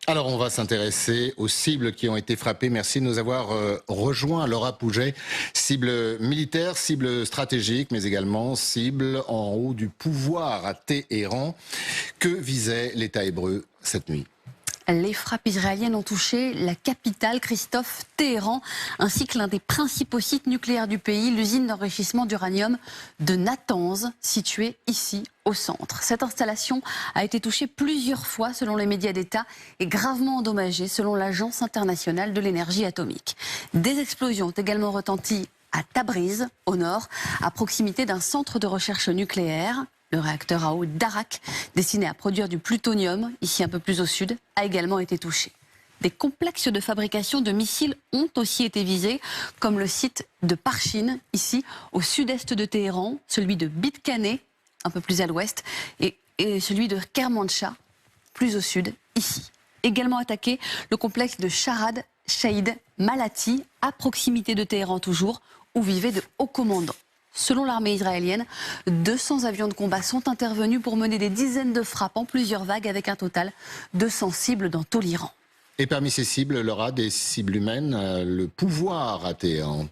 Alors, on va s'intéresser aux cibles qui ont été frappées. Merci de nous avoir rejoints, Laura Pouget. Cible militaire, cible stratégique, mais également cible en haut du pouvoir à Téhéran. Que visait l'État hébreu cette nuit ? Les frappes israéliennes ont touché la capitale, Christophe, Téhéran, ainsi que l'un des principaux sites nucléaires du pays, l'usine d'enrichissement d'uranium de Natanz, située ici au centre. Cette installation a été touchée plusieurs fois selon les médias d'État et gravement endommagée selon l'Agence internationale de l'énergie atomique. Des explosions ont également retenti à Tabriz, au nord, à proximité d'un centre de recherche nucléaire. Le réacteur à eau d'Arak, destiné à produire du plutonium, ici un peu plus au sud, a également été touché. Des complexes de fabrication de missiles ont aussi été visés, comme le site de Parchin, ici au sud-est de Téhéran, celui de Bit-Kaneh, un peu plus à l'ouest, et celui de Kermanshah, plus au sud, ici. Également attaqué, le complexe de Sharad Shahid Malati, à proximité de Téhéran toujours, où vivaient de hauts commandants. Selon l'armée israélienne, 200 avions de combat sont intervenus pour mener des dizaines de frappes en plusieurs vagues avec un total de 100 cibles dans tout l'Iran. Et parmi ces cibles, Laura, des cibles humaines, le pouvoir à Téhéran.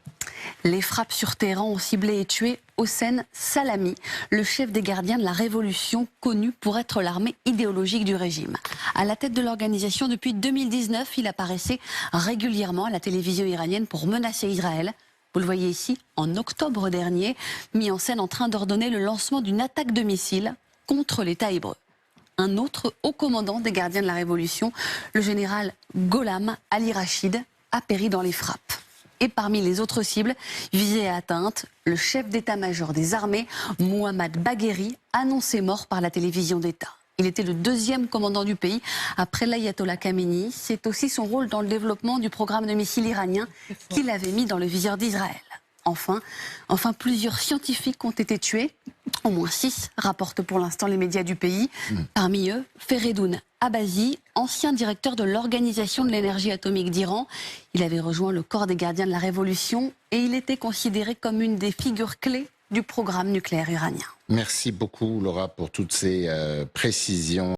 Les frappes sur Téhéran ont ciblé et tué Hossein Salami, le chef des gardiens de la révolution, connu pour être l'armée idéologique du régime. À la tête de l'organisation depuis 2019, il apparaissait régulièrement à la télévision iranienne pour menacer Israël. Vous le voyez ici, en octobre dernier, mis en scène en train d'ordonner le lancement d'une attaque de missiles contre l'État hébreu. Un autre haut commandant des gardiens de la Révolution, le général Gholam Ali Rachid, a péri dans les frappes. Et parmi les autres cibles visées et atteintes, le chef d'état-major des armées, Mohammad Bagheri, annoncé mort par la télévision d'État. Il était le deuxième commandant du pays après l'ayatollah Khamenei. C'est aussi son rôle dans le développement du programme de missiles iranien qu'il avait mis dans le viseur d'Israël. Enfin, plusieurs scientifiques ont été tués. Au moins 6, rapportent pour l'instant les médias du pays. Parmi eux, Feredoun Abazi, ancien directeur de l'Organisation de l'énergie atomique d'Iran. Il avait rejoint le corps des gardiens de la Révolution et il était considéré comme une des figures clés du programme nucléaire iranien. Merci beaucoup, Laura, pour toutes ces précisions.